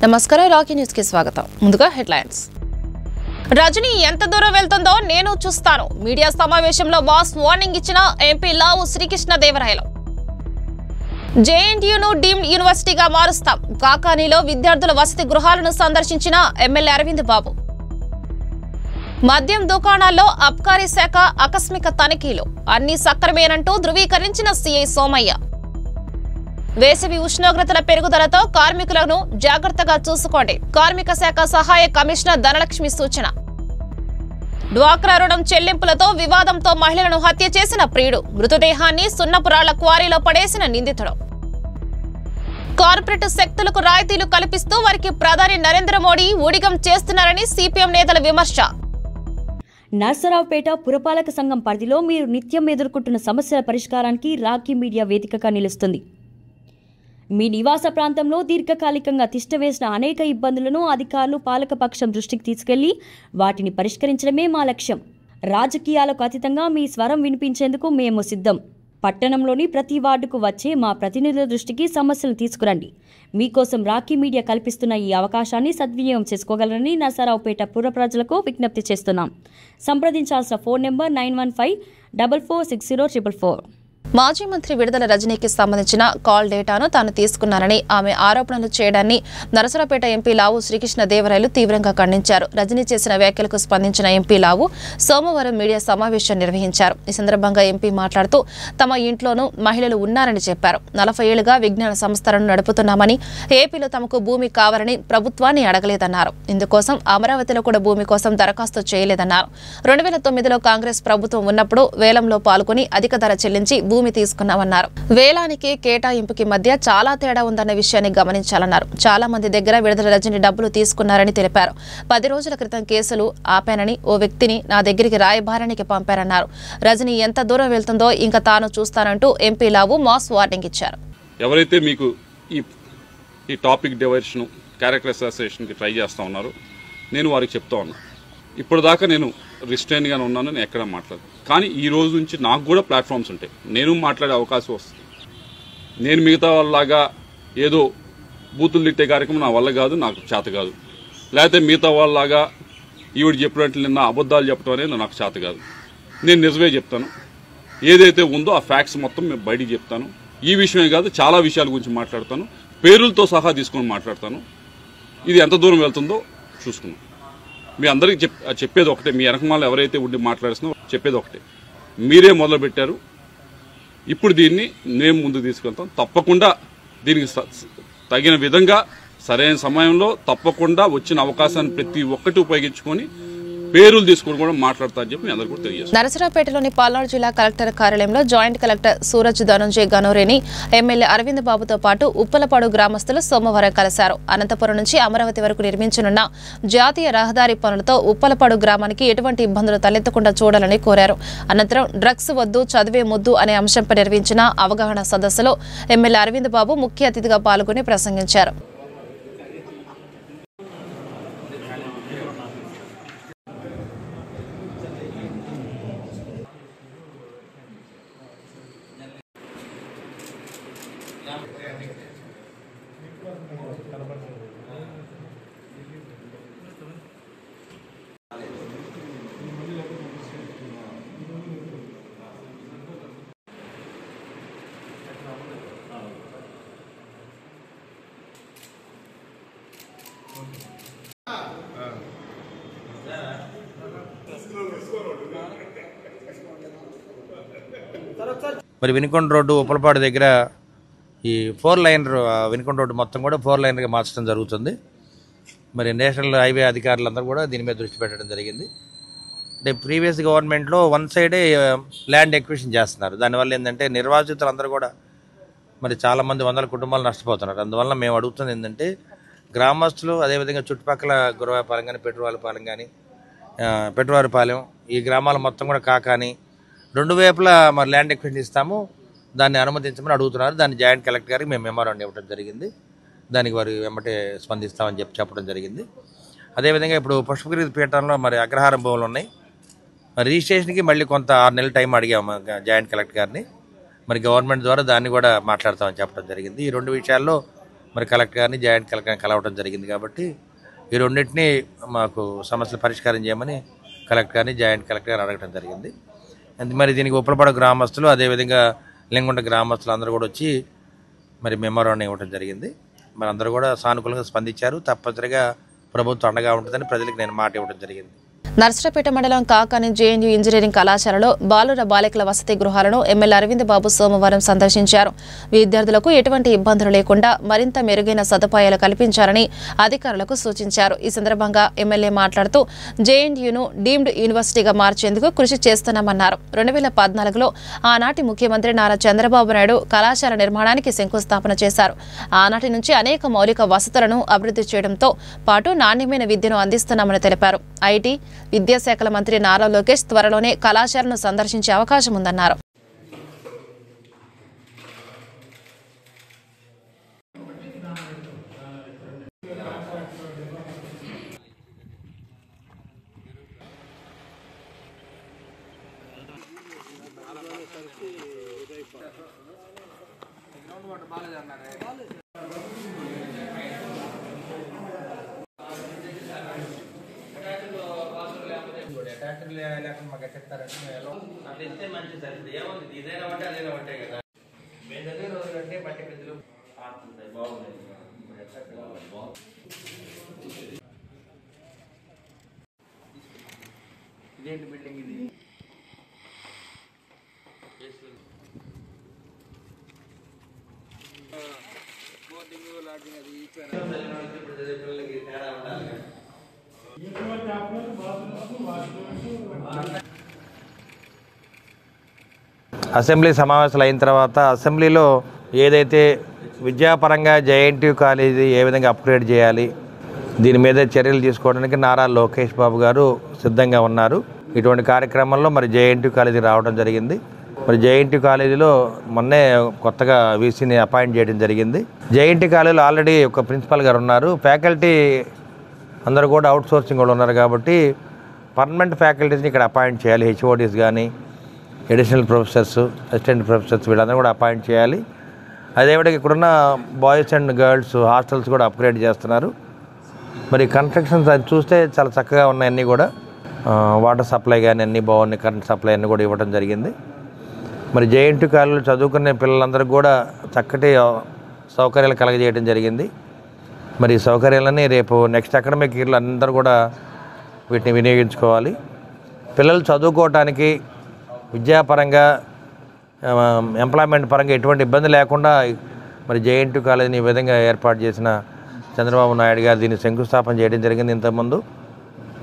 నమస్కారం Rocky news కి స్వాగతం. ముందుగా హెడ్లైన్స్. రజనీ ఎంత దూరం వెళ్తుందో నేను చూస్తాను. మీడియా సమావేశంలో మాస్ వార్నింగ్ ఇచ్చిన ఎంపీ లావు శ్రీకృష్ణదేవరాయలు. జేఎన్టీయూను డీమ్డ్ యూనివర్సిటీగా మారుస్తాం. కాకానీలో విద్యార్థుల వసతి గృహాలను సందర్శించిన ఎమ్మెల్యే అరవింద్ బాబు. మద్యం దుకాణాల్లో అబ్కారీ శాఖ ఆకస్మిక తనిఖీలు. అన్ని సక్రమేనంటూ ధృవీకరించిన సీఐ సోమయ్య. వేసవి ఉష్ణోగ్రతల పెరుగుదలతో కార్మికులను జాగ్రత్తగా చూసుకోండి. కార్మిక శాఖ సహాయ కమిషనర్ ధనలక్ష్మి సూచన. డ్వాక్రా రుణం చెల్లింపులతో వివాదంతో మహిళలను హత్య చేసిన ప్రియుడు. మృతదేహాన్ని సున్నపురాళ్ల క్వారీలో పడేసిన నిందితుడు. కార్పొరేట్ శక్తులకు రాయితీలు కల్పిస్తూ వారికి ప్రధాని నరేంద్ర మోడీ ఊడిగం చేస్తున్నారని సిపిఎం నేతల విమర్శ. నర్సరావుపేట పురపాలక సంఘం పరిధిలో మీరు నిత్యం ఎదుర్కొంటున్న సమస్యల పరిష్కారానికి రాకీ మీడియా వేదికగా నిలుస్తుంది. మీ నివాస ప్రాంతంలో దీర్ఘకాలికంగా తిష్టవేసిన అనేక ఇబ్బందులను అధికారులు పాలకపక్షం దృష్టికి తీసుకెళ్లి వాటిని పరిష్కరించడమే మా లక్ష్యం. రాజకీయాలకు అతీతంగా మీ స్వరం వినిపించేందుకు మేము సిద్ధం. పట్టణంలోని ప్రతి వార్డుకు వచ్చే మా ప్రతినిధుల దృష్టికి సమస్యలు తీసుకురండి. మీకోసం రాకీ మీడియా కల్పిస్తున్న ఈ అవకాశాన్ని సద్వినియోగం చేసుకోగలరని నర్సరావుపేట పుర ప్రజలకు విజ్ఞప్తి చేస్తున్నాం. సంప్రదించాల్సిన ఫోన్ నెంబర్ 9154460444. మాజీ మంత్రి విడుదల రజనీకి సంబంధించిన కాల్ డేటాను తాను తీసుకున్నానని ఆమె ఆరోపణలు చేయడాన్ని నరసరావుపేట ఎంపీ లావు శ్రీకృష్ణదేవరాయలు తీవ్రంగా ఖండించారు. రజనీ చేసిన వ్యాఖ్యలకు స్పందించిన ఎంపీ లావు సోమవారం మీడియా సమావేశం నిర్వహించారు. ఈ సందర్భంగా ఎంపీ మాట్లాడుతూ తమ ఇంట్లోనూ మహిళలు ఉన్నారని చెప్పారు. 40 ఏళ్లుగా విజ్ఞాన సంస్థలను నడుపుతున్నామని, ఏపీలో తమకు భూమి కావాలని ప్రభుత్వాన్ని అడగలేదన్నారు. ఇందుకోసం అమరావతిలో కూడా భూమి కోసం దరఖాస్తు చేయలేదన్నారు. 2009లో కాంగ్రెస్ ప్రభుత్వం ఉన్నప్పుడు వేలంలో పాల్గొని అధిక ధర చెల్లించి భూమి తీసుకున్నామన్నారు. వేలానికి కేటాయింపుకి మధ్య చాలా తేడా ఉందన్న విషయాన్ని గమనించాలన్నారు. చాలా మంది దగ్గర విడుదల రజని డబ్బులు తీసుకున్నారని తెలిపారు. 10 రోజుల క్రితం కేసులు ఆపానని ఓ వ్యక్తిని నా దగ్గరికి రాయబారానికి పంపారన్నారు. రజని ఎంత దూరం వెళ్తుందో ఇంకా తాను చూస్తానంటూ ఎంపీ లావు మాస్ వార్నింగ్ ఇచ్చారు. ఎవరైతే మీకు ఈ టాపిక్ డైవర్షన్ క్యారెక్టర్ అసోసియేషన్ కి ట్రై చేస్తా ఉన్నారో నేను వారికి చెప్తా ఉన్నా, ఇప్పటిదాకా నేను రిస్ట్రైన్గానే ఉన్నాను, నేను ఎక్కడ మాట్లాడదు. కానీ ఈ రోజు నుంచి నాకు కూడా ప్లాట్ఫామ్స్ ఉంటాయి, నేను మాట్లాడే అవకాశం వస్తుంది. నేను మిగతా వాళ్ళలాగా ఏదో బూతులు తిట్టే కార్యక్రమం నా వల్ల కాదు, నాకు చేత కాదు. లేకపోతే మిగతా వాళ్ళలాగా ఈవిడ చెప్పినట్లు నిన్న అబద్ధాలు చెప్పడం అనేది నాకు చేత కాదు. నేను నిజమే చెప్తాను. ఏదైతే ఉందో ఆ ఫ్యాక్ట్స్ మొత్తం మేము బయటికి చెప్తాను. ఈ విషయమే కాదు, చాలా విషయాల గురించి మాట్లాడతాను, పేరులతో సహా తీసుకొని మాట్లాడతాను. ఇది ఎంత దూరం వెళ్తుందో చూసుకున్నాం. మీ అందరికీ చెప్పేది ఒకటే, మీ వెనకమాల ఎవరైతే ఉండి మాట్లాడుతున్నారో చెప్పేది ఒకటే, మీరే మొదలు పెట్టారు, ఇప్పుడు దీన్ని మేము ముందుకు తీసుకెళ్తాం. తప్పకుండా దీనికి తగిన విధంగా సరైన సమయంలో తప్పకుండా వచ్చిన అవకాశాన్ని ప్రతి ఒక్కటి ఉపయోగించుకొని పేరులు తీసుకుని కూడా మాట్లాడతారని చెప్పి అందరూ కూడా తెలియజేస్తారు. నరసరావుపేటలోని పల్నాడు జిల్లా కలెక్టర్ కార్యాలయంలో జాయింట్ కలెక్టర్ సూరజ్ ధనుంజయ్ గనోరేని ఎమ్మెల్యే అరవింద్ బాబుతో పాటు ఉప్పలపాడు గ్రామస్తులు సోమవారం కలిశారు. అనంతపురం నుంచి అమరావతి వరకు నిర్మించనున్న జాతీయ రహదారి పనులతో ఉప్పలపాడు గ్రామానికి ఎటువంటి ఇబ్బందులు తలెత్తకుండా చూడాలని కోరారు. అనంతరం డ్రగ్స్ వద్దు చదివే ముద్దు అనే అంశంపై నిర్వహించిన అవగాహన సదస్సులో ఎమ్మెల్యే అరవింద్ బాబు ముఖ్య అతిథిగా పాల్గొని ప్రసంగించారు. మరి వినుకొండ రోడ్డు ఉప్పలపాడు దగ్గర ఈ 4 లైన్ వినుకొండ రోడ్డు మొత్తం కూడా 4 లైన్గా మార్చడం జరుగుతుంది. మరి నేషనల్ హైవే అధికారులందరూ కూడా దీని మీద దృష్టి పెట్టడం జరిగింది. అంటే ప్రీవియస్ గవర్నమెంట్లో 1 సైడే ల్యాండ్ ఎక్విజిషన్ చేస్తున్నారు. దానివల్ల ఏంటంటే నిర్వాసితులందరూ కూడా మరి చాలామంది వందల కుటుంబాలు నష్టపోతున్నారు. అందువల్ల మేము అడుగుతుంది ఏంటంటే గ్రామస్తులు, అదేవిధంగా చుట్టుపక్కల గురవాయపాలెం కానీ పెట్టువారిపాలెం ఈ గ్రామాల మొత్తం కూడా కాకాని 2 వైపులా మరి ల్యాండ్ ఎక్విజిషన్ ఇస్తాము, దాన్ని అనుమతించమని అడుగుతున్నారు. దాన్ని జాయింట్ కలెక్టర్ గారికి మేము మెమోరాండం ఇవ్వడం జరిగింది. దానికి వారు వెంబటే స్పందిస్తామని చెప్పడం జరిగింది. అదేవిధంగా ఇప్పుడు పుష్పగిరి పీఠంలో మరి అగ్రహారం భూములు ఉన్నాయి. మరి రిజిస్ట్రేషన్కి మళ్ళీ కొంత 6 నెలల టైం అడిగాము జాయింట్ కలెక్టర్ గారిని. మరి గవర్నమెంట్ ద్వారా దాన్ని కూడా మాట్లాడతామని చెప్పడం జరిగింది. ఈ 2 విషయాల్లో మరి కలెక్టర్ గారిని జాయింట్ కలెక్టర్ గారిని కలవడం జరిగింది. కాబట్టి ఈ రెండింటినీ మాకు సమస్యలు పరిష్కారం చేయమని కలెక్టర్ గారిని జాయింట్ కలెక్టర్ గారు అడగడం జరిగింది. మరి దీనికి ఉప్పలపాడు గ్రామస్తులు అదేవిధంగా లింగుంట గ్రామస్తులు అందరూ కూడా వచ్చి మరి మెమోరాండం ఇవ్వడం జరిగింది. మరి అందరూ కూడా సానుకూలంగా స్పందించారు. తప్పనిసరిగా ప్రభుత్వం అండగా ఉంటుందని ప్రజలకు నేను మాట ఇవ్వడం జరిగింది. నర్సరావుపేట మండలం కాకాని జేఎన్యూ ఇంజనీరింగ్ కళాశాలలో బాలుర బాలికల వసతి గృహాలను ఎమ్మెల్యే అరవింద్ బాబు సోమవారం సందర్శించారు. విద్యార్థులకు ఎటువంటి ఇబ్బందులు లేకుండా మరింత మెరుగైన సదుపాయాలు కల్పించాలని అధికారులకు సూచించారు. ఈ సందర్భంగా ఎమ్మెల్యే మాట్లాడుతూ జేఎన్యూను డీమ్డ్ యూనివర్సిటీగా మార్చేందుకు కృషి చేస్తున్నామన్నారు. 2014లో ఆనాటి ముఖ్యమంత్రి నారా చంద్రబాబు నాయుడు కళాశాల నిర్మాణానికి శంకుస్థాపన చేశారు. ఆనాటి నుంచి అనేక మౌలిక వసతులను అభివృద్ధి చేయడంతో పాటు నాణ్యమైన విద్యను అందిస్తున్నామని తెలిపారు. ఐటీ విద్యాశాఖల మంత్రి నారా లోకేష్ త్వరలోనే కళాశాలను సందర్శించే అవకాశం ఉందన్నారు. ఇదేంటి బిల్డింగ్ ఇది? అసెంబ్లీ సమావేశాలు అయిన తర్వాత అసెంబ్లీలో ఏదైతే విద్యాపరంగా జేఎన్టీయూ కాలేజీ ఏ విధంగా అప్గ్రేడ్ చేయాలి దీని మీద చర్యలు తీసుకోవడానికి నారా లోకేష్ బాబు గారు సిద్ధంగా ఉన్నారు. ఇటువంటి కార్యక్రమంలో మరి జేఎన్టీయూ కాలేజీ రావడం జరిగింది. మరి జేఎన్టీయూ కాలేజీలో మొన్నే కొత్తగా వీసీని అపాయింట్ చేయడం జరిగింది. జేఎన్టీయూ కాలేజీలో ఆల్రెడీ ఒక ప్రిన్సిపాల్ గారు ఉన్నారు. ఫ్యాకల్టీ అందరూ కూడా అవుట్ సోర్సింగ్ కూడా ఉన్నారు. కాబట్టి పర్మనెంట్ ఫ్యాకల్టీస్ని ఇక్కడ అపాయింట్ చేయాలి. హెచ్ఓడీస్ కానీ అడిషనల్ ప్రొఫెసర్స్, అసిస్టెంట్ ప్రొఫెసర్స్ వీళ్ళందరూ కూడా అపాయింట్ చేయాలి. అదేవిధంగా ఇక్కడున్న బాయ్స్ అండ్ గర్ల్స్ హాస్టల్స్ కూడా అప్గ్రేడ్ చేస్తున్నారు. మరి కన్స్ట్రక్షన్స్ అది చూస్తే చాలా చక్కగా ఉన్నాయి. అన్నీ కూడా వాటర్ సప్లై కానీ అన్నీ బాగున్నాయి. కరెంట్ సప్లై అన్నీ కూడా ఇవ్వడం జరిగింది. మరి జేఎన్టీయూ కాలేజీలో చదువుకునే పిల్లలందరికీ కూడా చక్కటి సౌకర్యాలు కలగజేయడం జరిగింది. మరి ఈ సౌకర్యాలని రేపు నెక్స్ట్ అకాడమిక్ ఇయర్లో అందరూ కూడా వీటిని వినియోగించుకోవాలి. పిల్లలు చదువుకోవటానికి విద్యాపరంగా ఎంప్లాయ్మెంట్ పరంగా ఎటువంటి ఇబ్బంది లేకుండా మరి జేఎన్టీయూ కాలేజీని ఈ విధంగా ఏర్పాటు చేసిన చంద్రబాబు నాయుడు గారు దీన్ని శంకుస్థాపన చేయడం జరిగింది. ఇంతకుముందు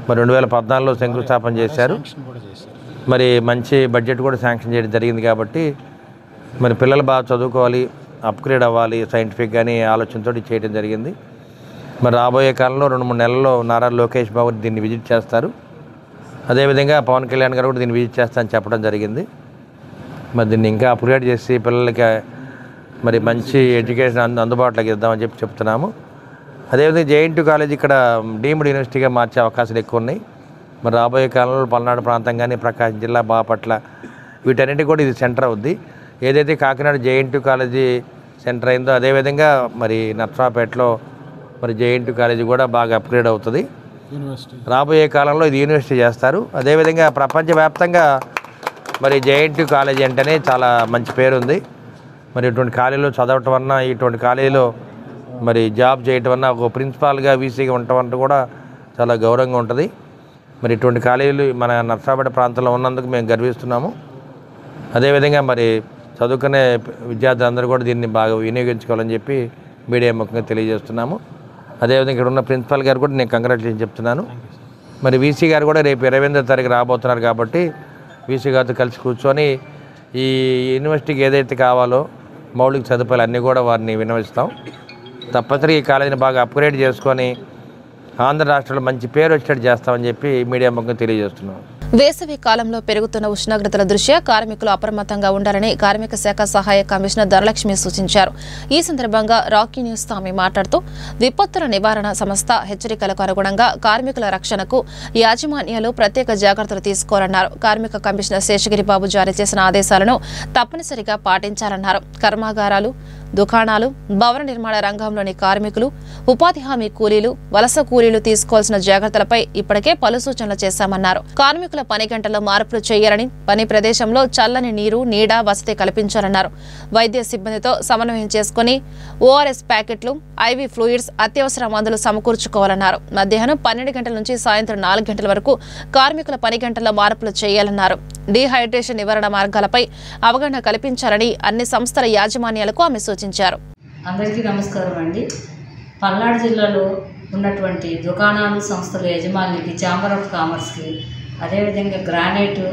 మరి 2014లో శంకుస్థాపన చేశారు. మరి మంచి బడ్జెట్ కూడా శాంక్షన్ చేయడం జరిగింది. కాబట్టి మరి పిల్లలు బాగా చదువుకోవాలి, అప్గ్రేడ్ అవ్వాలి సైంటిఫిక్ కానీ ఆలోచనతో చేయడం జరిగింది. మరి రాబోయే కాలంలో 2-3 నెలల్లో నారా లోకేష్ బాబు దీన్ని విజిట్ చేస్తారు. అదేవిధంగా పవన్ కళ్యాణ్ గారు కూడా దీన్ని విజిట్ చేస్తానని చెప్పడం జరిగింది. మరి దీన్ని ఇంకా అప్గ్రేడ్ చేసి పిల్లలకి మరి మంచి ఎడ్యుకేషన్ అందుబాటులోకి ఇద్దామని చెప్తున్నాము. అదేవిధంగా జేఎన్టీయూ కాలేజ్ ఇక్కడ డీమ్డ్ యూనివర్సిటీగా మార్చే అవకాశాలు ఎక్కువ ఉన్నాయి. మరి రాబోయే కాలంలో పల్నాడు ప్రాంతం కానీ ప్రకాశం జిల్లా బాపట్ల వీటన్నిటికీ కూడా ఇది సెంటర్ అవుద్ది. ఏదైతే కాకినాడ జేఎన్టీయూ కాలేజీ సెంటర్ అయిందో అదేవిధంగా మరి నర్సరావుపేటలో మరి జేఎన్టీయూ కాలేజీ కూడా బాగా అప్గ్రేడ్ అవుతుంది. రాబోయే కాలంలో ఇది యూనివర్సిటీ చేస్తారు. అదేవిధంగా ప్రపంచవ్యాప్తంగా మరి జేఎన్టీయూ కాలేజీ అంటేనే చాలా మంచి పేరు ఉంది. మరి ఇటువంటి కాలేజీలో చదవటం వలన ఇటువంటి కాలేజీలో మరి జాబ్ చేయటం వలన ఒక ప్రిన్సిపాల్గా వీసీగా ఉండటం వల్ల కూడా చాలా గౌరవంగా ఉంటుంది. మరి ఇటువంటి కాలేజీలు మన నర్సరావుపేట ప్రాంతంలో ఉన్నందుకు మేము గర్విస్తున్నాము. అదేవిధంగా మరి చదువుకునే విద్యార్థులందరూ కూడా దీన్ని బాగా వినియోగించుకోవాలని చెప్పి మీడియా ముఖ్యంగా తెలియజేస్తున్నాము. అదేవిధంగా ఇక్కడ ఉన్న ప్రిన్సిపాల్ గారు కూడా నేను కంగ్రాచులేషన్ చెప్తున్నాను. మరి వీసీ గారు కూడా రేపు 28వ తారీఖు రాబోతున్నారు. కాబట్టి వీసీ గారితో కలిసి కూర్చొని ఈ యూనివర్సిటీకి ఏదైతే కావాలో మౌలిక సదుపాయాలు అన్నీ కూడా వారిని విన్నవిస్తాం. తప్పనిసరిగా ఈ కాలేజీని బాగా అప్గ్రేడ్ చేసుకొని ఆంధ్ర రాష్ట్రంలో మంచి పేరు వచ్చేటట్టు చేస్తామని చెప్పి మీడియా ముఖ్యంగా తెలియజేస్తున్నాం. వేసవి కాలంలో పెరుగుతున్న ఉష్ణోగ్రతల దృష్ట్యా కార్మికులు అప్రమత్తంగా ఉండాలని కార్మిక శాఖ సహాయ కమిషనర్ ధనలక్ష్మి సూచించారు. ఈ సందర్భంగా రాకీ న్యూస్ తో ఆమె మాట్లాడుతూ విపత్తుల నివారణ సంస్థ హెచ్చరికలకు అనుగుణంగా కార్మికుల రక్షణకు యాజమాన్యాలు ప్రత్యేక జాగ్రత్తలు తీసుకోవాలన్నారు. కార్మిక కమిషనర్ శేషగిరి బాబు జారీ చేసిన ఆదేశాలను తప్పనిసరిగా పాటించాలన్నారు. కర్మాగారాలు, దుకాణాలు, భవన నిర్మాణ రంగంలోని కార్మికులు, ఉపాధి హామీ కూలీలు, వలస కూలీలు తీసుకోవాల్సిన జాగ్రత్తలపై ఇప్పటికే పలు సూచనలు చేశామన్నారు. కార్మికుల పని గంటల్లో మార్పులు చేయాలని, పని ప్రదేశంలో చల్లని నీరు, నీడ వసతి కల్పించాలన్నారు. వైద్య సిబ్బందితో సమన్వయం చేసుకుని ఓఆర్ఎస్ ప్యాకెట్లు, ఐవీ ఫ్లూయిడ్స్, అత్యవసర మందులు సమకూర్చుకోవాలన్నారు. మధ్యాహ్నం 12 గంటల నుంచి సాయంత్రం 4 గంటల వరకు కార్మికుల పని గంటల్లో మార్పులు చేయాలన్నారు. డీహైడ్రేషన్ నివారణ మార్గాలపై అవగాహన కల్పించాలని అన్ని సంస్థల యాజమాన్యాలకు ఆమె సూచించారు. అందరికీ నమస్కారం అండి. పల్నాడు జిల్లాలో ఉన్నటువంటి దుకాణాలు, సంస్థల యజమానికి, ఛాంబర్ ఆఫ్ కామర్స్కి, అదేవిధంగా గ్రానైట్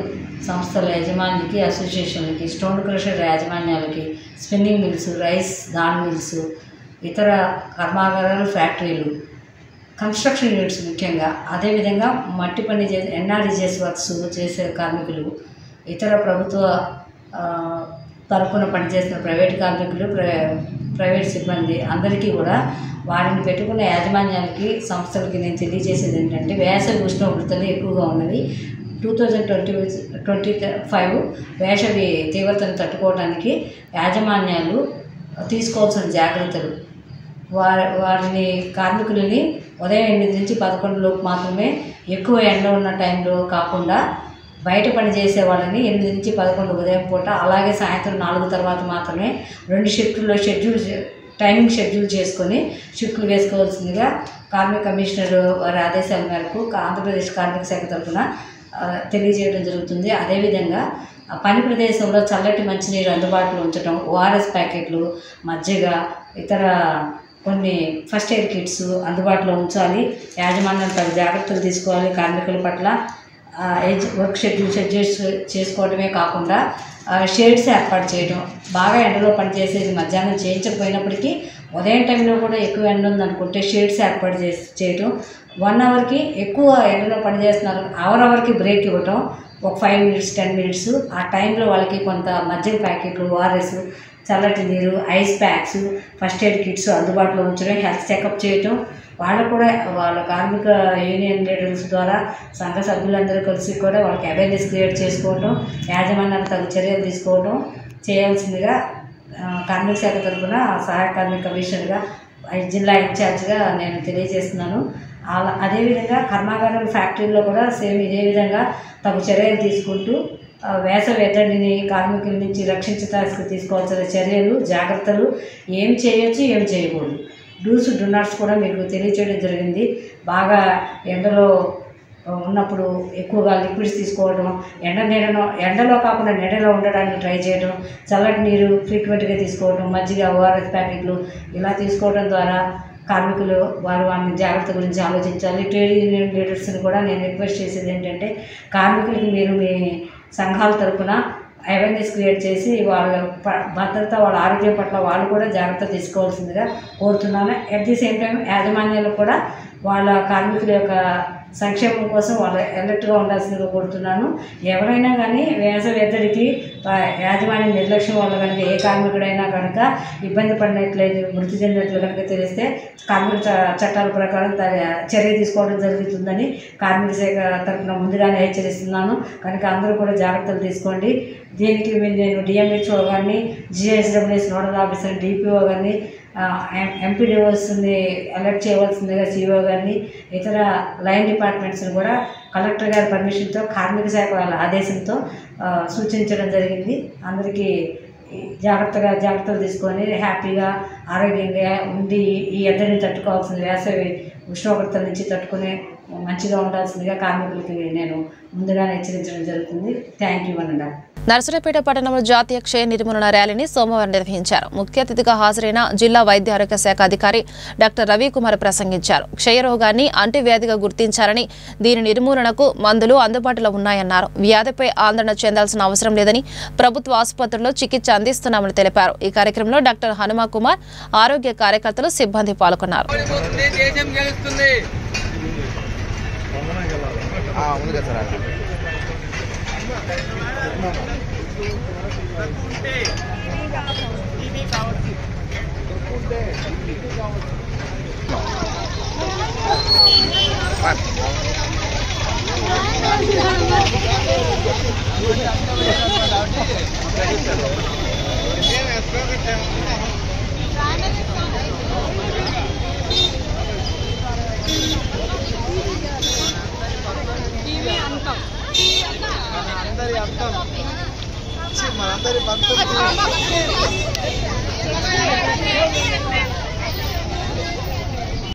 సంస్థల యజమానికి, అసోసియేషన్లకి, స్టోన్ క్రషర్ యాజమాన్యాలకి, స్పిన్నింగ్ మిల్స్, రైస్ దాన్ మిల్స్, ఇతర కర్మాగారాలు, ఫ్యాక్టరీలు, కన్స్ట్రక్షన్ యూనిట్స్ ముఖ్యంగా, అదేవిధంగా మట్టి పని చేసే ఎన్ఆర్ఈజీఎస్ వర్క్స్ చేసే కార్మికులు, ఇతర ప్రభుత్వ తరఫున పనిచేసిన ప్రైవేట్ కార్మికులు, ప్రైవేట్ సిబ్బంది అందరికీ కూడా వారిని పెట్టుకున్న యాజమాన్యాలకి, సంస్థలకి నేను తెలియజేసేది ఏంటంటే, వేసవి ఉష్ణోగ్రతలు ఎక్కువగా ఉన్నవి. 2025 వేసవి తీవ్రతను తట్టుకోవడానికి యాజమాన్యాలు తీసుకోవాల్సిన జాగ్రత్తలు, వారిని కార్మికులని ఉదయం 8 నుంచి 11 లోపు మాత్రమే, ఎక్కువ ఎండ ఉన్న టైంలో కాకుండా బయట పని చేసే వాళ్ళని 8 నుంచి 11 ఉదయం పూట, అలాగే సాయంత్రం 4 తర్వాత మాత్రమే 2 షిఫ్టుల్లో టైమింగ్ షెడ్యూల్ చేసుకొని షిఫ్ట్లు వేసుకోవాల్సిందిగా కార్మిక కమిషనర్ వారి ఆదేశాల మేరకు ఆంధ్రప్రదేశ్ కార్మిక శాఖ తరఫున తెలియజేయడం జరుగుతుంది. అదేవిధంగా పని ప్రదేశంలో చల్లటి మంచినీరు అందుబాటులో ఉంచడం, ఓఆర్ఎస్ ప్యాకెట్లు, మజ్జిగ, ఇతర కొన్ని ఫస్ట్ ఎయిడ్ కిట్స్ అందుబాటులో ఉంచాలి. యాజమాన్యాలు తగు జాగ్రత్తలు తీసుకోవాలి. కార్మికుల పట్ల వర్క్ షెడ్యూల్ చేసుకోవడమే కాకుండా షేడ్స్ ఏర్పాటు చేయడం, బాగా ఎండలో పనిచేసేది మధ్యాహ్నం చేయించకపోయినప్పటికీ ఉదయం టైంలో కూడా ఎక్కువ ఎండ ఉందనుకుంటే షేడ్స్ ఏర్పాటు చేయటం, 1 అవర్కి ఎక్కువ ఎండలో పనిచేస్తున్నారు, అవర్కి బ్రేక్ ఇవ్వటం, ఒక 5 మినిట్స్ 10 మినిట్స్, ఆ టైంలో వాళ్ళకి కొంత మజ్జిగ ప్యాకెట్లు, ఓఆర్ఎస్, చల్లటి నీరు, ice packs, first aid kits అందుబాటులో ఉంచడం, హెల్త్ చెకప్ చేయటం, వాళ్ళు కూడా వాళ్ళ కార్మిక యూనియన్ లీడర్స్ ద్వారా సంఘ సభ్యులందరూ కలిసి కూడా వాళ్ళకి అవేర్నెస్ క్రియేట్ చేసుకోవటం, యాజమాన్యాలు తగు చర్యలు తీసుకోవడం చేయాల్సిందిగా కార్మిక శాఖ తరఫున సహాయ కార్మిక కమిషనర్గా, జిల్లా ఇన్ఛార్జ్గా నేను తెలియజేస్తున్నాను. అదేవిధంగా కర్మాగారాల ఫ్యాక్టరీల్లో కూడా సేమ్ ఇదే విధంగా తగు చర్యలు తీసుకుంటూ వేసవి ఎద్దడిని కార్మికుల నుంచి రక్షించడానికి తీసుకోవాల్సిన చర్యలు, జాగ్రత్తలు, ఏం చేయొచ్చు, ఏం చేయకూడదు, డూస్ డూనాట్స్ కూడా మీకు తెలియచేయడం జరిగింది. బాగా ఎండలో ఉన్నప్పుడు ఎక్కువగా లిక్విడ్స్ తీసుకోవడం, ఎండలో కాకుండా నీడలో ఉండడానికి ట్రై చేయడం, చల్లటి నీరు ఫ్రీక్వెంట్గా తీసుకోవడం, మజ్జిగ, ఓఆర్ఎస్ ప్యాకెట్లు ఇలా తీసుకోవడం ద్వారా కార్మికులు వారి జాగ్రత్త గురించి ఆలోచించాలి. ట్రేడ్ యూనియన్ లీడర్స్ని కూడా నేను రిక్వెస్ట్ చేసేది ఏంటంటే, కార్మికులకి మీరు మీ సంఘాల తరఫున అవేర్నెస్ క్రియేట్ చేసి వాళ్ళ భద్రత, వాళ్ళ ఆరోగ్యం పట్ల వాళ్ళు కూడా జాగ్రత్త తీసుకోవాల్సిందిగా కోరుతున్నాను. అట్ ది సేమ్ టైం యాజమాన్యాలు కూడా వాళ్ళ కార్మికుల యొక్క సంక్షేమం కోసం వాళ్ళు అలర్ట్గా ఉండాల్సిందిగా కోరుతున్నాను. ఎవరైనా కానీ వేసవి ఎద్దడికి యాజమాన్యం నిర్లక్ష్యం వల్ల కనుక ఏ కార్మికుడైనా కనుక ఇబ్బంది పడినట్లయితే, మృతి చెందినట్లు కనుక తెలిస్తే కార్మిక చట్టాల ప్రకారం చర్య తీసుకోవడం జరుగుతుందని కార్మిక శాఖ తరఫున ముందుగానే హెచ్చరిస్తున్నాను. కనుక అందరూ కూడా జాగ్రత్తలు తీసుకోండి. దీనికి నేను డిఎంహెచ్ఓ గారిని, జిఎస్డబ్ల్యూఎస్ నోడల్ ఆఫీసర్, డిపిఓ గారిని, ఎంపీడీఓస్ని అలర్ట్ చేయవలసిందిగా సిఇఓ గారిని, ఇతర లైన్ డిపార్ట్మెంట్స్ని కూడా కలెక్టర్ గారి పర్మిషన్తో, కార్మిక శాఖ వాళ్ళ ఆదేశంతో సూచించడం జరిగింది. అందరికీ జాగ్రత్తలు తీసుకొని హ్యాపీగా, ఆరోగ్యంగా ఉండి ఈ ఎద్దడిని తట్టుకోవాల్సింది, వేసవి ఉష్ణోగ్రతల నుంచి తట్టుకునే మంచిగా ఉండాల్సిందిగా కార్మికులకి నేను ముందుగానే హెచ్చరించడం జరుగుతుంది. థ్యాంక్ యూ అనండి. నర్సరావుపేట పట్టణంలో జాతీయ క్షయ నిర్మూలన ర్యాలీని సోమవారం నిర్వహించారు. ముఖ్య అతిథిగా హాజరైన జిల్లా వైద్య ఆరోగ్య శాఖ అధికారి డాక్టర్ రవికుమార్ ప్రసంగించారు. క్షయ రోగాన్ని అంటువ్యాధిగా గుర్తించారని, దీని నిర్మూలనకు మందులు అందుబాటులో ఉన్నాయన్నారు. వ్యాధిపై ఆందోళన చెందాల్సిన అవసరం లేదని, ప్రభుత్వ ఆసుపత్రుల్లో చికిత్స అందిస్తున్నామని తెలిపారు. ఈ కార్యక్రమంలో డాక్టర్ హనుమకుమార్, ఆరోగ్య కార్యకర్తలు, సిబ్బంది పాల్గొన్నారు.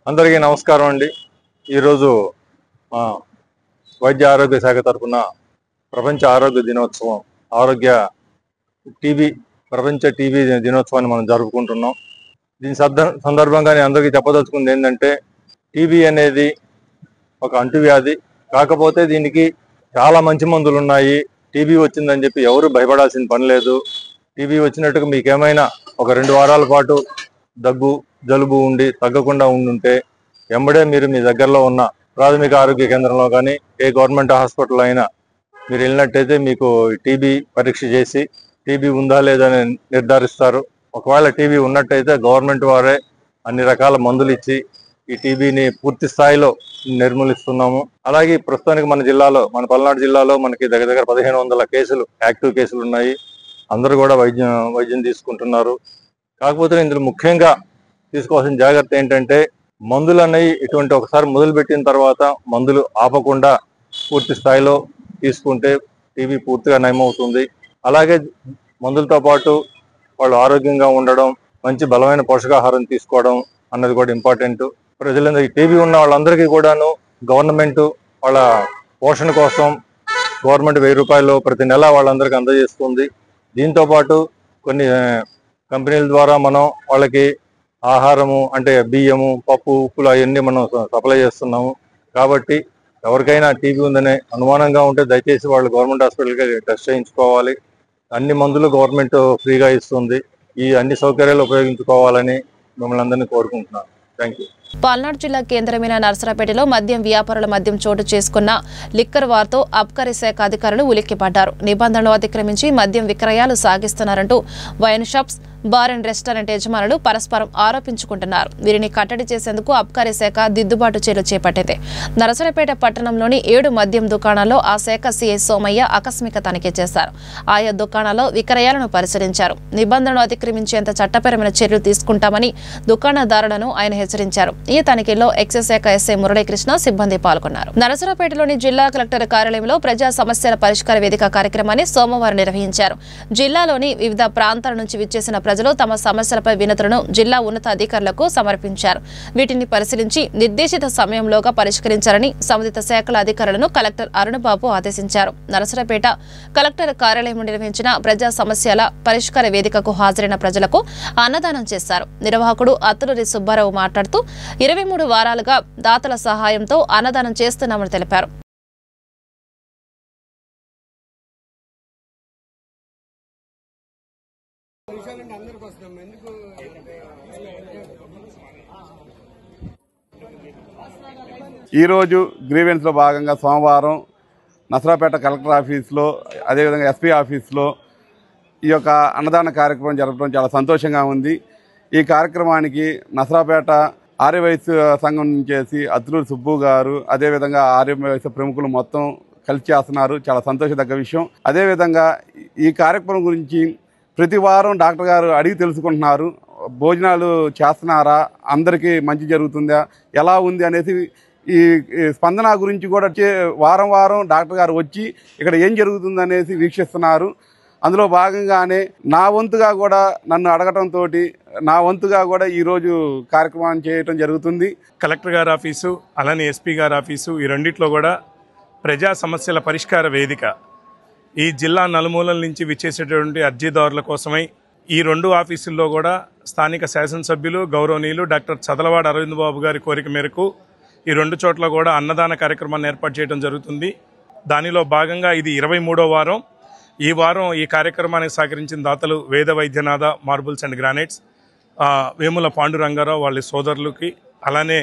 అందరికీ నమస్కారం అండి. ఈరోజు మా వైద్య ఆరోగ్య శాఖ తరఫున ప్రపంచ ఆరోగ్య దినోత్సవం ప్రపంచ టీబీ దినోత్సవాన్ని మనం జరుపుకుంటున్నాం. దీని సందర్భంగా నేను అందరికీ చెప్పదలుచుకుంది ఏంటంటే, టీబీ అనేది ఒక అంటువ్యాధి. కాకపోతే దీనికి చాలా మంచి మందులు ఉన్నాయి. టీబీ వచ్చిందని చెప్పి ఎవరు భయపడాల్సిన పని లేదు. టీబీ వచ్చినట్టుగా మీకేమైనా ఒక 2 వారాల పాటు దగ్గు జలుబు ఉండి తగ్గకుండా ఉండుంటే వెంబడే మీరు మీ దగ్గరలో ఉన్న ప్రాథమిక ఆరోగ్య కేంద్రంలో కానీ ఏ గవర్నమెంట్ హాస్పిటల్ అయినా మీరు వెళ్ళినట్టయితే మీకు టీబీ పరీక్ష చేసి టీబీ ఉందా లేదా అని నిర్ధారిస్తారు. ఒకవేళ టీబీ ఉన్నట్టయితే గవర్నమెంట్ వారే అన్ని రకాల మందులు ఇచ్చి ఈ టీబీని పూర్తి స్థాయిలో నిర్మూలిస్తున్నాము. అలాగే ప్రస్తుతానికి మన పల్నాడు జిల్లాలో మనకి దగ్గర 1500 కేసులు యాక్టివ్ కేసులు ఉన్నాయి. అందరూ కూడా వైద్యం తీసుకుంటున్నారు. కాకపోతే ఇందులో ముఖ్యంగా తీసుకోవాల్సిన జాగ్రత్త ఏంటంటే, మందులు అనేవి ఇటువంటి ఒకసారి మొదలుపెట్టిన తర్వాత మందులు ఆపకుండా పూర్తి స్థాయిలో తీసుకుంటే టీబీ పూర్తిగా నయమవుతుంది. అలాగే మందులతో పాటు వాళ్ళు ఆరోగ్యంగా ఉండడం, మంచి బలమైన పోషకాహారం తీసుకోవడం అన్నది కూడా ఇంపార్టెంట్. ప్రజలందరికీ టీబీ ఉన్న వాళ్ళందరికీ కూడాను గవర్నమెంట్ వాళ్ళ పోషణ కోసం గవర్నమెంట్ 1000 రూపాయలు ప్రతి నెల వాళ్ళందరికీ అందజేస్తుంది. దీంతో పాటు కొన్ని కంపెనీల ద్వారా మనం వాళ్ళకి ఆహారము అంటే బియ్యము, పప్పు, ఉప్పులు అవన్నీ మనం సప్లై చేస్తున్నాము. కాబట్టి ఎవరికైనా టీబీ ఉందనే అనుమానంగా ఉంటే దయచేసి వాళ్ళు గవర్నమెంట్ హాస్పిటల్కి టెస్ట్ చేయించుకోవాలి. అన్ని మందులు గవర్నమెంట్ ఫ్రీగా ఇస్తుంది. ఈ అన్ని సౌకర్యాలు ఉపయోగించుకోవాలని మిమ్మల్ని అందరినీ కోరుకుంటున్నాను. Thank you. పల్నాడు జిల్లా కేంద్రమైన నర్సరాపేటలో మద్యం వ్యాపారుల మద్యం చోటు చేసుకున్న లిక్కర్ వార్తో అబ్కారీ శాఖ అధికారులు ఉలిక్కిపడ్డారు. నిబంధనలు అతిక్రమించి మద్యం విక్రయాలు సాగిస్తున్నారంటూ wine shops, bar and restaurant యజమానులు పరస్పరం ఆరోపించుకుంటున్నారు. వీరిని కట్టడి చేసేందుకు అబ్కారీ శాఖ దిద్దుబాటు చర్యలు చేపట్టింది. నరసరాపేట పట్టణంలోని 7 మద్యం దుకాణాల్లో ఆ శాఖ సీఐ సోమయ్య ఆకస్మిక తనిఖీ చేశారు. ఆయా దుకాణాల్లో విక్రయాలను పరిశీలించారు. నిబంధనలు అతిక్రమించేంత చట్టపరమైన చర్యలు తీసుకుంటామని దుకాణదారులను ఆయన హెచ్చరించారు. ఈ తనిఖీలో ఎక్సైజ్ శాఖ ఎస్ఐ మురళీకృష్ణ సిబ్బంది పాల్గొన్నారు. నరసరాపేటలోని జిల్లా కలెక్టర్ కార్యాలయంలో ప్రజా సమస్యల పరిష్కార వేదిక కార్యక్రమాన్ని సోమవారం నిర్వహించారు. జిల్లాలోని వివిధ ప్రాంతాల నుంచి విచ్చేసిన ప్రజలు తమ సమస్యలపై వినతులను జిల్లా ఉన్నతాధికారులకు సమర్పించారు. వీటిని పరిశీలించి నిర్దేశిత సమయంలోగా పరిష్కరించాలని సంబంధిత శాఖల అధికారులను కలెక్టర్ అరుణబాబు ఆదేశించారు. నరసరాపేట కలెక్టర్ కార్యాలయం నిర్వహించిన ప్రజా సమస్యల పరిష్కార వేదికకు హాజరైన ప్రజలకు అన్నదానం చేశారు. నిర్వాహకుడు అత్తులూరి సుబ్బారావు మాట్లాడుతూ 23 వారాలుగా దాతల సహాయంతో అన్నదానం చేస్తున్నామని తెలిపారు. ఈరోజు గ్రీవెన్స్లో భాగంగా సోమవారం నసరాపేట కలెక్టర్ ఆఫీస్లో, అదేవిధంగా ఎస్పీ ఆఫీస్లో ఈ యొక్క అన్నదాన కార్యక్రమం జరపడం చాలా సంతోషంగా ఉంది. ఈ కార్యక్రమానికి నసరాపేట ఆర్యవైశ్య సంఘం నుంచి అత్తులూరి సుబ్బు గారు, అదేవిధంగా ఆర్యవైశ్య ప్రముఖులు మొత్తం కలిసి చేస్తున్నారు. చాలా సంతోషదగ్గ విషయం. అదేవిధంగా ఈ కార్యక్రమం గురించి ప్రతి వారం డాక్టర్ గారు అడిగి తెలుసుకుంటున్నారు. భోజనాలు చేస్తున్నారా, అందరికీ మంచి జరుగుతుందా, ఎలా ఉంది అనేసి ఈ స్పందన గురించి కూడా వారం వారం డాక్టర్ గారు వచ్చి ఇక్కడ ఏం జరుగుతుంది అనేసి వీక్షిస్తున్నారు. అందులో భాగంగానే నా వంతుగా కూడా నన్ను అడగటంతో నా వంతుగా కూడా ఈరోజు కార్యక్రమం చేయటం జరుగుతుంది. కలెక్టర్ గారి ఆఫీసు అలానే ఎస్పీ గారి ఆఫీసు ఈ రెండిట్లో కూడా ప్రజా సమస్యల పరిష్కార వేదిక ఈ జిల్లా నలుమూలల నుంచి విచ్చేసేటువంటి అర్జీదారుల కోసమై ఈ 2 ఆఫీసుల్లో కూడా స్థానిక శాసనసభ్యులు గౌరవనీయులు డాక్టర్ చదలవాడ అరవింద్ బాబు గారి కోరిక మేరకు ఈ 2 చోట్ల కూడా అన్నదాన కార్యక్రమాన్ని ఏర్పాటు చేయడం జరుగుతుంది. దానిలో భాగంగా ఇది 23వ వారం. ఈ వారం ఈ కార్యక్రమానికి సహకరించిన దాతలు వేద Vaidyanatha marbles and granites, Vemula Panduranga Rao వాళ్ళ సోదరులకి, అలానే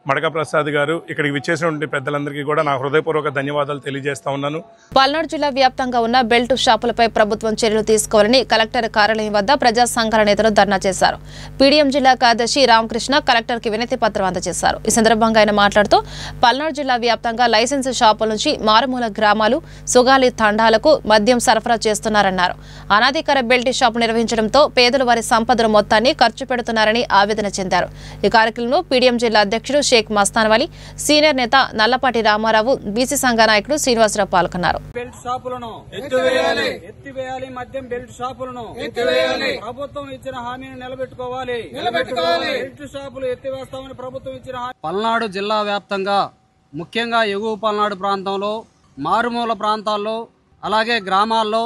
మడక ప్రసాద్ గారు, ఇక్కడికి విచ్చేసినటువంటి పెద్దలందరికీ కూడా నా హృదయపూర్వక ధన్యవాదాలు తెలియజేస్తా ఉన్నాను. పల్నాడు జిల్లా వ్యాప్తంగా ఉన్న బెల్ట్ షాపులపై ప్రభుత్వం చర్యలు తీసుకోవాలని కలెక్టర్ కార్యాలయం వద్ద ప్రజా సంఘాల నేతలు ధర్నా చేశారు. పీడీఎం జిల్లా కార్యదర్శి రామకృష్ణ కలెక్టర్కి వినతి పత్రం అందజేశారు. ఈ సందర్భంగా ఆయన మాట్లాడుతూ పల్నాడు జిల్లా వ్యాప్తంగా లైసెన్స్ షాపుల నుంచి మారుమూల గ్రామాలు, సుగాలి తండాలకు మద్యం సరఫరా చేస్తున్నారన్నారు. అనాధికార బెల్ట్ షాపు నిర్వహించడంతో పేదలు వారి సంపదను మొత్తాన్ని ఖర్చు పెడుతున్నారని ఆవేదన చెందారు. ఈ కార్యక్రమంలో పీడీఎం జిల్లా అధ్యక్షుడు షేక్ మస్తాన్వలి, సీనియర్ నేత నల్లపాటి రామారావు, బీసీ సంఘ నాయకుడు శ్రీనివాసరావు పాల్గొన్నారు. బెల్ట్ షాపులను ఎత్తివేయాలి, మద్యం బెల్ట్ షాపులను ఎత్తివేయాలి, ప్రభుత్వం ఇచ్చిన హామీని నిలబెట్టుకోవాలి, బెల్ట్ షాపులు ఎత్తివేస్తామని ప్రభుత్వం ఇచ్చిన హామీ. పల్నాడు జిల్లా వ్యాప్తంగా ముఖ్యంగా ఎగువ పల్నాడు ప్రాంతంలో, మారుమూల ప్రాంతాల్లో, అలాగే గ్రామాల్లో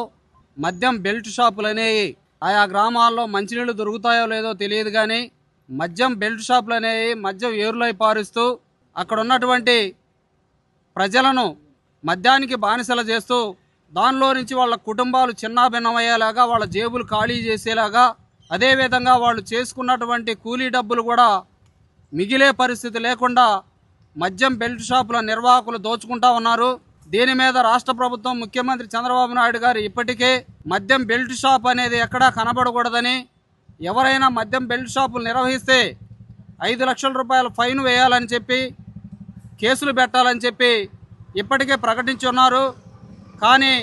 మద్యం బెల్ట్ షాపులు అనేవి ఆయా గ్రామాల్లో మంచినీళ్లు దొరుకుతాయో లేదో తెలియదు కానీ మద్యం బెల్ట్ షాపులు అనేవి మద్యం ఏరులై పారుస్తూ అక్కడ ఉన్నటువంటి ప్రజలను మద్యానికి బానిసలు చేస్తూ దానిలో నుంచి వాళ్ళ కుటుంబాలు చిన్నాభిన్నమయ్యేలాగా, వాళ్ళ జేబులు ఖాళీ చేసేలాగా, అదేవిధంగా వాళ్ళు చేసుకున్నటువంటి కూలీ డబ్బులు కూడా మిగిలే పరిస్థితి లేకుండా మద్యం బెల్ట్ షాపుల నిర్వాహకులు దోచుకుంటా ఉన్నారు. దీని మీద రాష్ట్ర ప్రభుత్వం, ముఖ్యమంత్రి చంద్రబాబు నాయుడు గారు ఇప్పటికే మద్యం బెల్ట్ షాప్ అనేది ఎక్కడా కనబడకూడదని, ఎవరైనా మద్యం బెల్ట్ షాపులు నిర్వహిస్తే 5 లక్షల రూపాయల ఫైన్ వేయాలని చెప్పి, కేసులు పెట్టాలని చెప్పి ఇప్పటికే ప్రకటించున్నారు. కానీ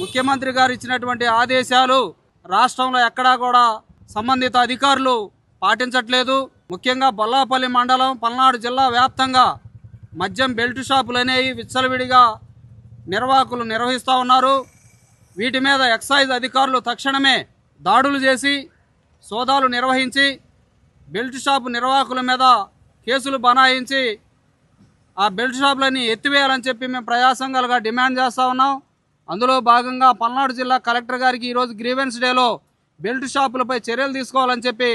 ముఖ్యమంత్రి గారు ఇచ్చినటువంటి ఆదేశాలు రాష్ట్రంలో ఎక్కడా కూడా సంబంధిత అధికారులు పాటించట్లేదు. ముఖ్యంగా బొల్లాపల్లి మండలం, పల్నాడు జిల్లా వ్యాప్తంగా మద్యం బెల్ట్ షాపులు అనేవి విచ్చలవిడిగా నిర్వాహకులు నిర్వహిస్తూ ఉన్నారు. వీటి మీద ఎక్సైజ్ అధికారులు తక్షణమే దాడులు చేసి సోదాలు నిర్వహించి బెల్ట్ షాపు నిర్వాహకుల మీద కేసులు బనాయించి ఆ బెల్ట్ షాపులన్నీ ఎత్తివేయాలని చెప్పి మేము ప్రజా సంఘాలుగా డిమాండ్ చేస్తూ ఉన్నాం. అందులో భాగంగా పల్నాడు జిల్లా కలెక్టర్ గారికి ఈరోజు గ్రీవెన్స్ డేలో బెల్ట్ షాపులపై చర్యలు తీసుకోవాలని చెప్పి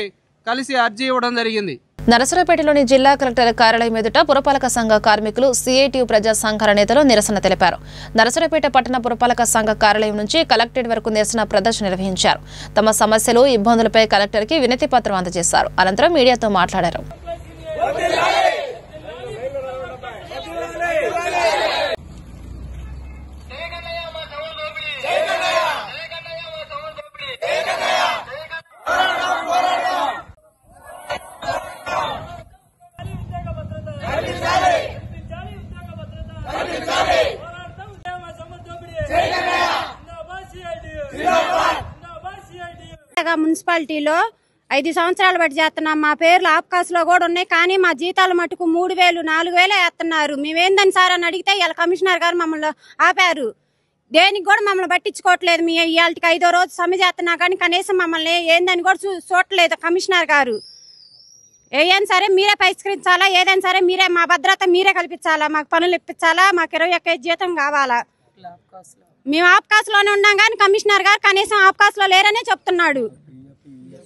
కలిసి అర్జీ ఇవ్వడం జరిగింది. నరసరావుపేటలోని జిల్లా కలెక్టర్ కార్యాలయం ఎదుట పురపాలక సంఘ కార్మికులు, సిఐటియు ప్రజా సంఘాల నేతలు నిరసన తెలిపారు. నరసరావుపేట పట్టణ పురపాలక సంఘ కార్యాలయం నుంచి కలెక్టరేట్ వరకు నిరసన ప్రదర్శన నిర్వహించారు. తమ సమస్యలు, ఇబ్బందులపై కలెక్టర్కి వినతి పత్రం అందజేశారు. అనంతరం మీడియాతో మాట్లాడారు. మున్సిపాలిటీలో 5 సంవత్సరాలు బట్టి చేస్తున్నాం. మా పేర్లు ఆప్కాస్లో కూడా ఉన్నాయి, కానీ మా జీతాలు మటుకు 3,000, 4,000 వేస్తున్నారు. మేమేందని సార్ అని అడిగితే ఇలా కమిషనర్ గారు మమ్మల్ని ఆపారు. దేనికి కూడా మమ్మల్ని పట్టించుకోవట్లేదు. మీ ఇవాళకి 5వ రోజు సమ్మె చేస్తున్నా కానీ కనీసం మమ్మల్ని ఏందని కూడా చూడట్లేదు కమిషనర్ గారు. ఏదైనా సరే మీరే పరిష్కరించాలా, ఏదైనా సరే మీరే, మా భద్రత మీరే కల్పించాలా, మాకు పనులు ఇప్పించాలా, మాకు 21 జీతం కావాలా. మేము ఆప్కాస్లోనే ఉన్నాం కానీ కమిషనర్ గారు కనీసం ఆప్కాస్లో లేరనే చెప్తున్నాడు.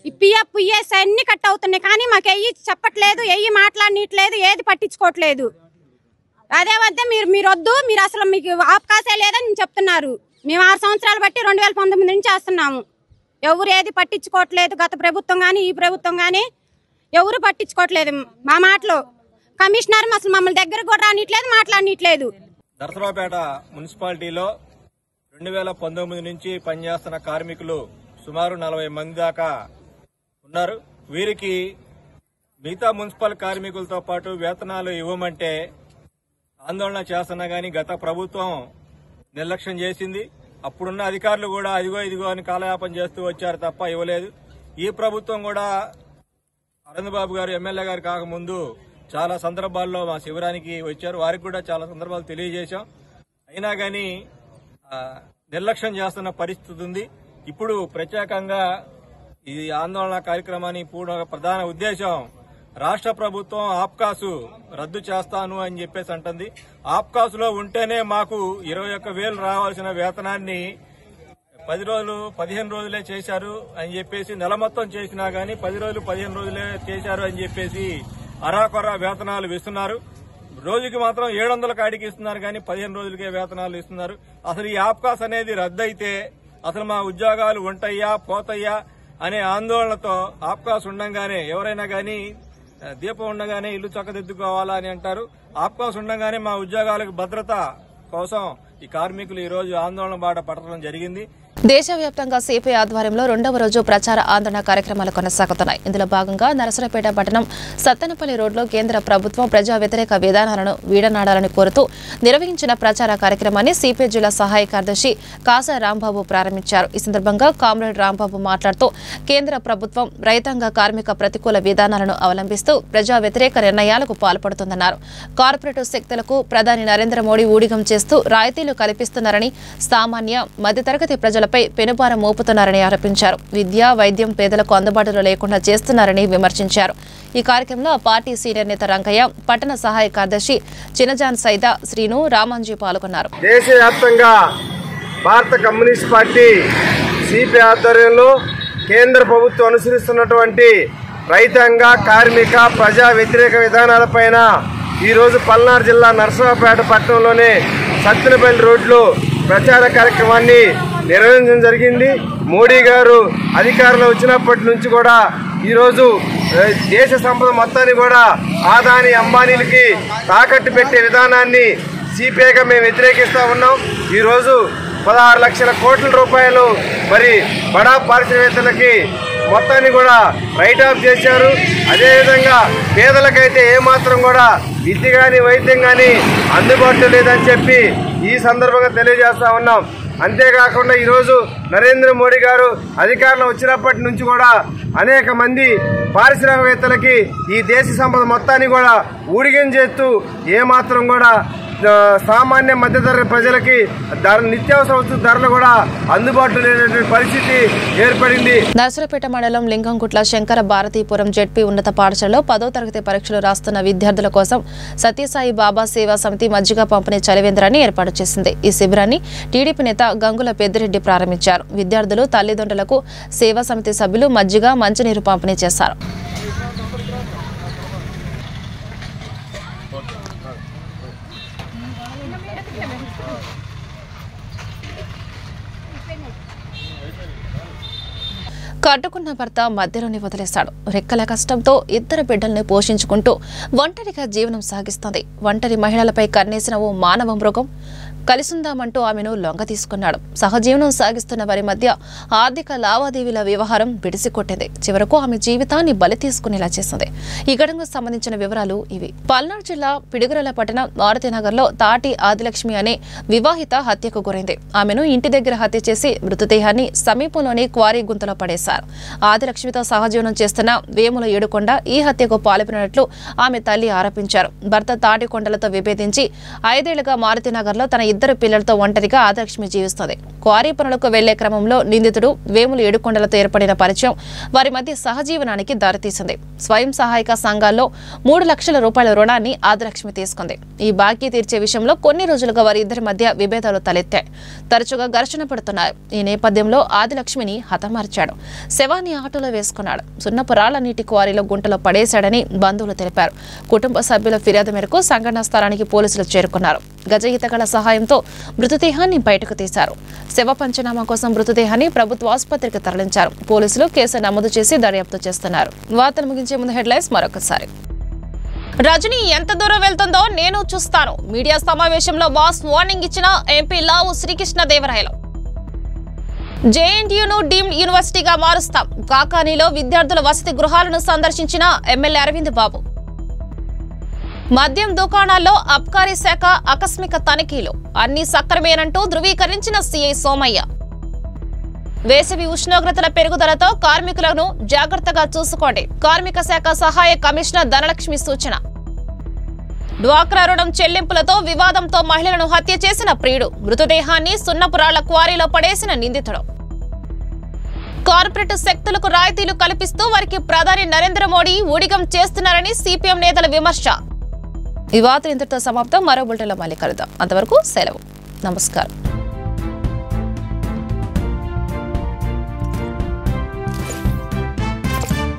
ఈ పిఎఫ్, ఈఎస్ అన్ని కట్ అవుతున్నాయి కానీ మాకు చెప్పట్లేదు, మాట్లాడనీయట్లేదు, ఏది పట్టించుకోవట్లేదు. అదే వద్ద మీరు వద్దు, మీరు అసలు మీకు ఆప్కాసే లేదని చెప్తున్నారు. మేము 6 సంవత్సరాలు బట్టి 2019 నుంచి చేస్తున్నాము. ఎవరు ఏది పట్టించుకోవట్లేదు. గత ప్రభుత్వం కానీ ఈ ప్రభుత్వం కానీ ఎవరు పట్టించుకోవట్లేదు. మా మాటలో కమిషనర్ అసలు మమ్మల్ని దగ్గర కూడా రానిట్లేదు, మాట్లాడనీయట్లేదు. నరసరావుపేట మున్సిపాలిటీలో 2019 నుంచి పనిచేస్తున్న కార్మికులు సుమారు 40 మంది దాకా ఉన్నారు. వీరికి మిగతా మున్సిపల్ కార్మికులతో పాటు వేతనాలు ఇవ్వమంటే ఆందోళన చేస్తున్నా గానీ గత ప్రభుత్వం నిర్లక్ష్యం చేసింది. అప్పుడున్న అధికారులు కూడా అదిగో ఇదిగో అని కాలయాపన చేస్తూ వచ్చారు తప్ప ఇవ్వలేదు. ఈ ప్రభుత్వం కూడా అరవింద్ బాబు గారు ఎమ్మెల్యే గారు కాకముందు చాలా సందర్భాల్లో మా శిబిరానికి వచ్చారు. వారికి కూడా చాలా సందర్భాలు తెలియజేశాం. అయినా గానీ నిర్లక్ష్యం చేస్తున్న పరిస్థితి ఉంది. ఇప్పుడు ప్రత్యేకంగా ఈ ఆందోళన కార్యక్రమాన్ని ప్రధాన ఉద్దేశం రాష్ట్ర ప్రభుత్వం ఆప్కాసు రద్దు చేస్తాను అని చెప్పేసి అంటుంది. ఆప్కాసులో ఉంటేనే మాకు 21,000 రావాల్సిన వేతనాన్ని 10 రోజులు 15 రోజులే చేశారు అని చెప్పేసి, నెల మొత్తం చేసినా గానీ 10 రోజులు 15 రోజులే చేశారు అని చెప్పేసి అరాకొరా వేతనాలు ఇస్తున్నారు. రోజుకి మాత్రం 700 కాడికి ఇస్తున్నారు కానీ 15 రోజులకే వేతనాలు ఇస్తున్నారు. అసలు ఈ ఆప్కాస్ అనేది రద్దయితే అసలు మా ఉద్యోగాలు ఉంటాయా పోతాయా అనే ఆందోళనతో ఆప్కాస్ ఉండంగానే ఎవరైనా గానీ దీపం ఉండగానే ఇల్లు చక్కదిద్దుకోవాలా అని అంటారు. ఆప్కాస్ ఉండగానే మా ఉద్యోగాలకు భద్రత కోసం ఈ కార్మికులు ఈ రోజు ఆందోళన బాట పట్టడం జరిగింది. దేశవ్యాప్తంగా సిపిఐ ఆధ్వర్యంలో రెండవ రోజు ప్రచార ఆందోళన కార్యక్రమాలు కొనసాగుతున్నాయి. ఇందులో భాగంగా నరసరావుపేట పట్టణం సత్తెనపల్లి రోడ్లో కేంద్ర ప్రభుత్వం ప్రజా వ్యతిరేక విధానాలను వీడనాడాలని కోరుతూ నిర్వహించిన ప్రచార కార్యక్రమాన్ని సిపిఐ జిల్లా సహాయ కార్యదర్శి కాసా రాంబాబు ప్రారంభించారు. ఈ సందర్భంగా కామ్రేడ్ రాంబాబు మాట్లాడుతూ కేంద్ర ప్రభుత్వం రైతాంగ కార్మిక ప్రతికూల విధానాలను అవలంబిస్తూ ప్రజా వ్యతిరేక నిర్ణయాలకు పాల్పడుతుందన్నారు. కార్పొరేటివ్ శక్తులకు ప్రధాని నరేంద్ర మోడీ ఊడిగం చేస్తూ రాయితీలు కల్పిస్తున్నారని, సామాన్య మధ్యతరగతి ప్రజలపై పెనుభారం మోపుతున్నారని ఆరోపించారు. విద్య, వైద్యం పేదలకు అందుబాటులో లేకుండా చేస్తున్నారని విమర్శించారు. ఈ కార్యక్రమంలో పార్టీ సీనియర్ నేత రంగయ్య, పట్టణ సహాయ కార్యదర్శి చినజాన్ సైదా, శ్రీను, రామాంజీ పాల్గొన్నారు. దేశవ్యాప్తంగా భారత కమ్యూనిస్ట్ పార్టీ సిపిఐ ఆధ్వర్యంలో కేంద్ర ప్రభుత్వం అనుసరిస్తున్నటువంటి రైతాంగ కార్మిక ప్రజా వ్యతిరేక విధానాలపైన ఈరోజు పల్నాడు జిల్లా నరసరావుపేట పట్టణంలోని సత్తెనపల్లి రోడ్లో ప్రచార కార్యక్రమాన్ని నిర్వహించడం జరిగింది. మోడీ గారు అధికారంలో వచ్చినప్పటి నుంచి కూడా ఈరోజు దేశ సంపద మొత్తాన్ని కూడా ఆదాని అంబానీలకి తాకట్టు పెట్టే విధానాన్ని సిపిఐగా మేము వ్యతిరేకిస్తూ ఉన్నాం. ఈరోజు 16 లక్షల కోట్ల రూపాయలు మరి బడా పారిశ్రామికవేత్తలకి మొత్తాన్ని కూడా రైట్ ఆఫ్ చేశారు. అదేవిధంగా పేదలకైతే ఏమాత్రం కూడా విద్య కానీ వైద్యం కానీ అందుబాటులో లేదని చెప్పి ఈ సందర్భంగా తెలియజేస్తా ఉన్నాం. అంతేకాకుండా ఈరోజు నరేంద్ర మోడీ గారు అధికారంలో వచ్చినప్పటి నుంచి కూడా అనేక మంది పారిశ్రామికవేత్తలకి ఈ దేశ సంపద మొత్తాన్ని కూడా ఊడిగం చేస్తూ ఏమాత్రం కూడా సామాన్య మధ్యతరగతి ప్రజలకి నిత్యావసర వస్తు ధరలు కూడా అందుబాటులో లేనటువంటి పరిస్థితి ఏర్పడింది. నరసరావుపేట మండలం లింగంగుట్ల శంకర భారతీపురం జెడ్పీ ఉన్నత పాఠశాలలో 10వ తరగతి పరీక్షలు రాస్తున్న విద్యార్థుల కోసం సత్యసాయి బాబా సేవా సమితి మజ్జిగ పంపిణీ చలివేంద్రాన్ని ఏర్పాటు చేసింది. ఈ శిబిరాన్ని టీడీపీ నేత గంగుల పెద్దిరెడ్డి ప్రారంభించారు. విద్యార్థులు, తల్లిదండ్రులకు సేవా సమితి సభ్యులు మజ్జిగ, మంచినీరు పంపిణీ చేశారు. కట్టుకున్న భర్త మధ్యలోనే వదిలేశాడు. రెక్కల కష్టంతో 2 బిడ్డల్ని పోషించుకుంటూ ఒంటరిగా జీవనం సాగిస్తోంది. ఒంటరి మహిళలపై కన్నేసిన ఓ మానవ మృగం కలిసుందామంటూ ఆమెను లొంగ తీసుకున్నాడు. సహజీవనం సాగిస్తున్న వారి మధ్య ఆర్థిక లావాదేవీల వ్యవహారం బిడిసికొట్టింది. చివరకు ఆమె జీవితాన్ని బలి తీసుకునేలా చేసింది. ఈ ఘటనకు సంబంధించిన వివరాలు ఇవి. పల్నాడు జిల్లా పిడుగురాల పట్టణం మారుతినగర్లో తాటి ఆదిలక్ష్మి అనే వివాహిత హత్యకు గురైంది. ఆమెను ఇంటి దగ్గర హత్య చేసి మృతదేహాన్ని సమీపంలోని క్వారీ గుంతలో పడేశారు. ఆదిలక్ష్మితో సహజీవనం చేస్తున్న వేముల ఏడుకొండ ఈ హత్యకు పాల్పడినట్లు ఆమె తల్లి ఆరోపించారు. భర్త తాటికొండలతో విభేదించి 5 ఏళ్లుగా మారుతినగర్లో తన 2 పిల్లలతో ఒంటరిగా ఆదిలక్ష్మి జీవిస్తోంది. క్వారీ పనులకు వెళ్లే క్రమంలో నిందితుడు వేముల ఏడుకొండలతో ఏర్పడిన పరిచయం వారి మధ్య సహజీవనానికి దారితీసింది. స్వయం సహాయక సంఘాల్లో 3 లక్షల రూపాయల రుణాన్ని ఆదిలక్ష్మి తీసుకుంది. ఈ బాకీ తీర్చే విషయంలో కొన్ని రోజులుగా వారి ఇద్దరి మధ్య విభేదాలు తలెత్తాయి. తరచుగా ఘర్షణ పడుతున్నారు. ఈ నేపథ్యంలో ఆదిలక్ష్మిని హతమార్చాడు. శవాన్ని ఆటోలో వేసుకున్నాడు. సున్నపు రాళ్ల నీటి క్వారీలో గుంటలో పడేశాడని బంధువులు తెలిపారు. కుటుంబ సభ్యుల ఫిర్యాదు మేరకు సంఘటనా స్థలానికి పోలీసులు చేరుకున్నారు. గజ ఈతగాళ్ల సహాయంతో మృతదేహాన్ని బయటకు తీశారు. శవ పంచనామా కోసం మృతదేహాన్ని ప్రభుత్వ ఆసుపత్రికి తరలించారు. పోలీసులు కేసు నమోదు చేసి దర్యాప్తు చేస్తున్నారు. వార్తలు ముగించే ముందు హెడ్లైన్స్ మరొకసారి. రజనీ ఎంత దూరం వెళ్తుందో నేను చూస్తాను. మీడియా సమావేశంలో బాస్ వార్నింగ్ ఇచ్చిన ఎంపీ లావు శ్రీకృష్ణదేవరాయలు. జేఎన్టీయూను డీమ్డ్ యూనివర్సిటీగా మారుస్తాం. కాకానీలో విద్యార్థుల వసతి గృహాలను సందర్శించిన ఎమ్మెల్యే అరవింద్ బాబు. మద్యం దుకాణాల్లో అబ్కారీ శాఖ ఆకస్మిక తనిఖీలు. అన్ని సక్రమేనంటూ ధృవీకరించిన సీఐ సోమయ్య. వేసవి ఉష్ణోగ్రతల పెరుగుదలతో కార్మికులను జాగ్రత్తగా చూసుకోండి. కార్మిక శాఖ సహాయ కమిషనర్ ధనలక్ష్మి సూచన. డ్వాక్రా రుణం చెల్లింపులతో వివాదంతో మహిళలను హత్య చేసిన ప్రియుడు. మృతదేహాన్ని సున్నపురాళ్ల క్వారీలో పడేసిన నిందితుడు. కార్పొరేట్ శక్తులకు రాయితీలు కల్పిస్తూ వారికి ప్రధాని నరేంద్ర మోడీ ఊడిగం చేస్తున్నారని సిపిఎం నేతల విమర్శ. ఈ వార్త ఇంతటితో సమాప్తం. మరో బులెటిన్లో మళ్ళీ కలుద్దాం. అంతవరకు సెలవు. నమస్కారం.